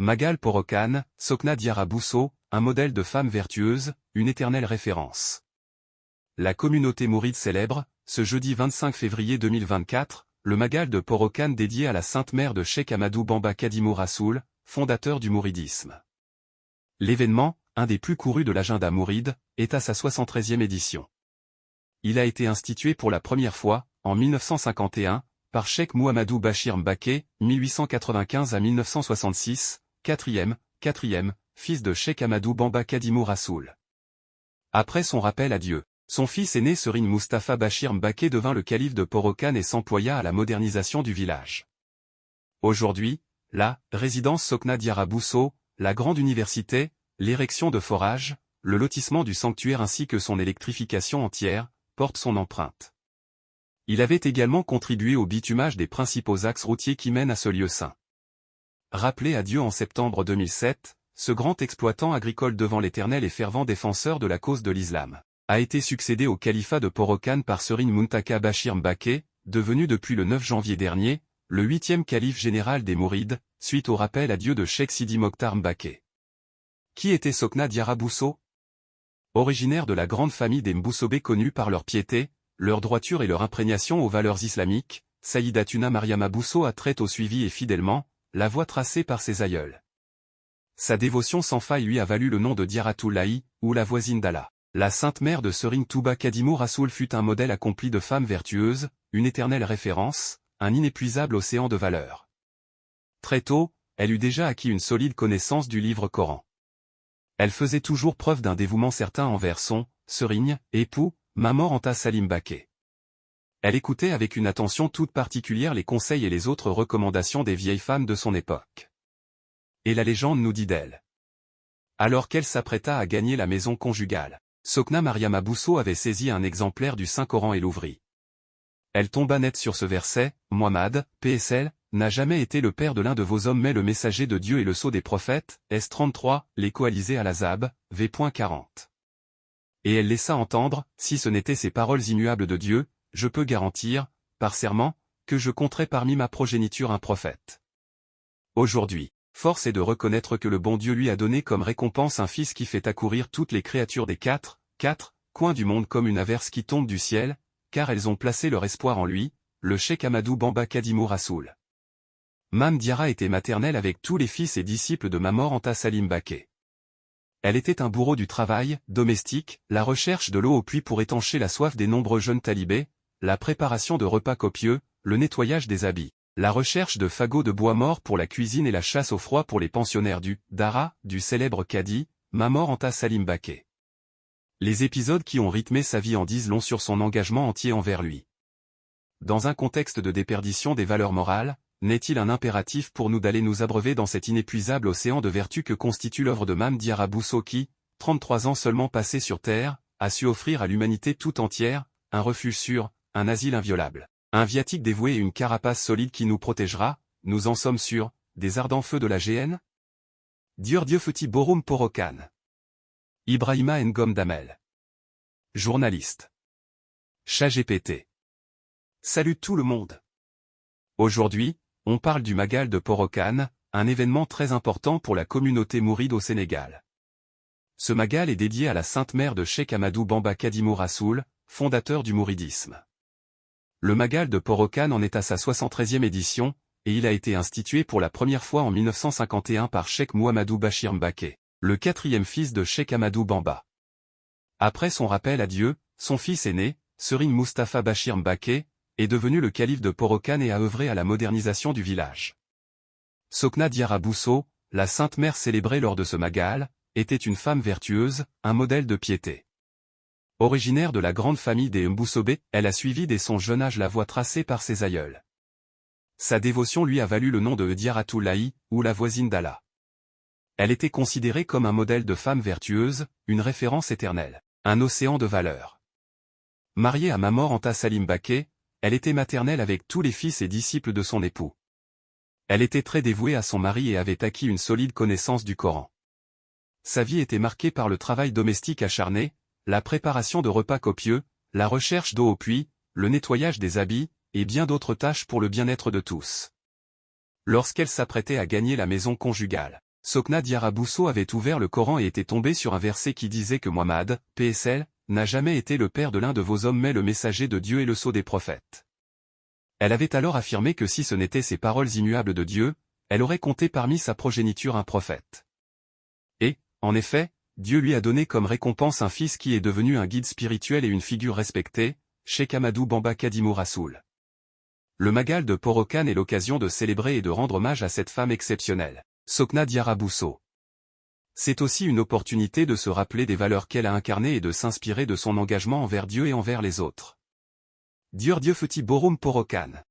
Magal Porokhan, Sokna Diarra Bousso, un modèle de femme vertueuse, une éternelle référence. La communauté mouride célèbre, ce jeudi 25 février 2024, le Magal de Porokhan dédié à la Sainte Mère de Cheikh Ahmadou Bamba Kadimou Rassoul, fondateur du mouridisme. L'événement, un des plus courus de l'agenda mouride, est à sa 73e édition. Il a été institué pour la première fois, en 1951, par Cheikh Mouhamadou Bachir Mbaké, 1895 à 1966, quatrième, fils de Cheikh Ahmadou Bamba Kadimou Rassoul. Après son rappel à Dieu, son fils aîné Serigne Moustapha Bachir Mbaké devint le calife de Porokhan et s'employa à la modernisation du village. Aujourd'hui, la résidence Sokna Diarra Bousso, la grande université, l'érection de forages, le lotissement du sanctuaire ainsi que son électrification entière, portent son empreinte. Il avait également contribué au bitumage des principaux axes routiers qui mènent à ce lieu saint. Rappelé à Dieu en septembre 2007, ce grand exploitant agricole devant l'Éternel et fervent défenseur de la cause de l'islam a été succédé au califat de Porokhan par Serigne Muntaka Bachir Mbaké, devenu depuis le 9 janvier dernier, le 8e calife général des Mourides, suite au rappel à Dieu de Cheikh Sidi Mokhtar Mbaké. Qui était Sokna Diarra Bousso? Originaire de la grande famille des Mbousobé connus par leur piété, leur droiture et leur imprégnation aux valeurs islamiques, Sayidatuna Mariama Bousso a très tôt suivi et fidèlement la voie tracée par ses aïeuls. Sa dévotion sans faille lui a valu le nom de Diarratoulahi, ou la voisine d'Allah. La sainte mère de Serigne Touba Kadimou Rassoul fut un modèle accompli de femme vertueuse, une éternelle référence, un inépuisable océan de valeurs. Très tôt, elle eut déjà acquis une solide connaissance du livre Coran. Elle faisait toujours preuve d'un dévouement certain envers son Serigne, époux, Mamor Anta Salim Mbaké. Elle écoutait avec une attention toute particulière les conseils et les autres recommandations des vieilles femmes de son époque. Et la légende nous dit d'elle. Alors qu'elle s'apprêta à gagner la maison conjugale, Sokna Mariama Bousso avait saisi un exemplaire du Saint-Coran et l'ouvrit. Elle tomba net sur ce verset, « Muhammad, PSL, n'a jamais été le père de l'un de vos hommes mais le messager de Dieu et le sceau des prophètes, S33, les coalisés à l'Azab, V.40. » Et elle laissa entendre, si ce n'étaient ces paroles immuables de Dieu, je peux garantir, par serment, que je compterai parmi ma progéniture un prophète. Aujourd'hui, force est de reconnaître que le bon Dieu lui a donné comme récompense un fils qui fait accourir toutes les créatures des quatre coins du monde comme une averse qui tombe du ciel, car elles ont placé leur espoir en lui, le Cheikh Ahmadou Bamba Kadimou Rassoul. Mame Diarra était maternelle avec tous les fils et disciples de Mamor Anta Salim Mbaké. Elle était un bourreau du travail, domestique, la recherche de l'eau au puits pour étancher la soif des nombreux jeunes talibés, la préparation de repas copieux, le nettoyage des habits, la recherche de fagots de bois mort pour la cuisine et la chasse au froid pour les pensionnaires du Dara, du célèbre Kadi, Mamor Anta Salim Mbaké. Les épisodes qui ont rythmé sa vie en disent long sur son engagement entier envers lui. Dans un contexte de déperdition des valeurs morales, n'est-il un impératif pour nous d'aller nous abreuver dans cet inépuisable océan de vertu que constitue l'œuvre de Mame Diarra Bousso qui, 33 ans seulement passés sur Terre, a su offrir à l'humanité tout entière, un refuge sûr, un asile inviolable, un viatique dévoué et une carapace solide qui nous protégera, nous en sommes sûrs, des ardents feux de la GN? Dieu Feti Borum Porokhan. Ibrahima Ngom Damel. Journaliste. ChatGPT. Salut tout le monde. Aujourd'hui, on parle du Magal de Porokhan, un événement très important pour la communauté mouride au Sénégal. Ce Magal est dédié à la Sainte Mère de Cheikh Ahmadou Bamba Kadimou Rassoul, fondateur du mouridisme. Le Magal de Porokhan en est à sa 73e édition, et il a été institué pour la première fois en 1951 par Cheikh Mouhamadou Bachir Mbaké, le 4e fils de Cheikh Ahmadou Bamba. Après son rappel à Dieu, son fils aîné, Serigne Moustapha Bachir Mbaké, est devenu le calife de Porokhan et a œuvré à la modernisation du village. Sokna Diarra Bousso, la Sainte Mère célébrée lors de ce Magal, était une femme vertueuse, un modèle de piété. Originaire de la grande famille des Mbousobé, elle a suivi dès son jeune âge la voie tracée par ses aïeuls. Sa dévotion lui a valu le nom de Diarratoulahi, ou la voisine d'Allah. Elle était considérée comme un modèle de femme vertueuse, une référence éternelle, un océan de valeurs. Mariée à Mamor Anta Salim Mbaké, elle était maternelle avec tous les fils et disciples de son époux. Elle était très dévouée à son mari et avait acquis une solide connaissance du Coran. Sa vie était marquée par le travail domestique acharné, la préparation de repas copieux, la recherche d'eau au puits, le nettoyage des habits, et bien d'autres tâches pour le bien-être de tous. Lorsqu'elle s'apprêtait à gagner la maison conjugale, Sokna Diarra Bousso avait ouvert le Coran et était tombé sur un verset qui disait que Muhammad, PSL, n'a jamais été le père de l'un de vos hommes mais le messager de Dieu et le sceau des prophètes. Elle avait alors affirmé que si ce n'étaient ces paroles immuables de Dieu, elle aurait compté parmi sa progéniture un prophète. Et, en effet, Dieu lui a donné comme récompense un fils qui est devenu un guide spirituel et une figure respectée, Cheikh Amadou Bamba Kadimou Rassoul. Le Magal de Porokhane est l'occasion de célébrer et de rendre hommage à cette femme exceptionnelle, Sokna Diarra Bousso. C'est aussi une opportunité de se rappeler des valeurs qu'elle a incarnées et de s'inspirer de son engagement envers Dieu et envers les autres. Dieu Feuti Borum Porokhane.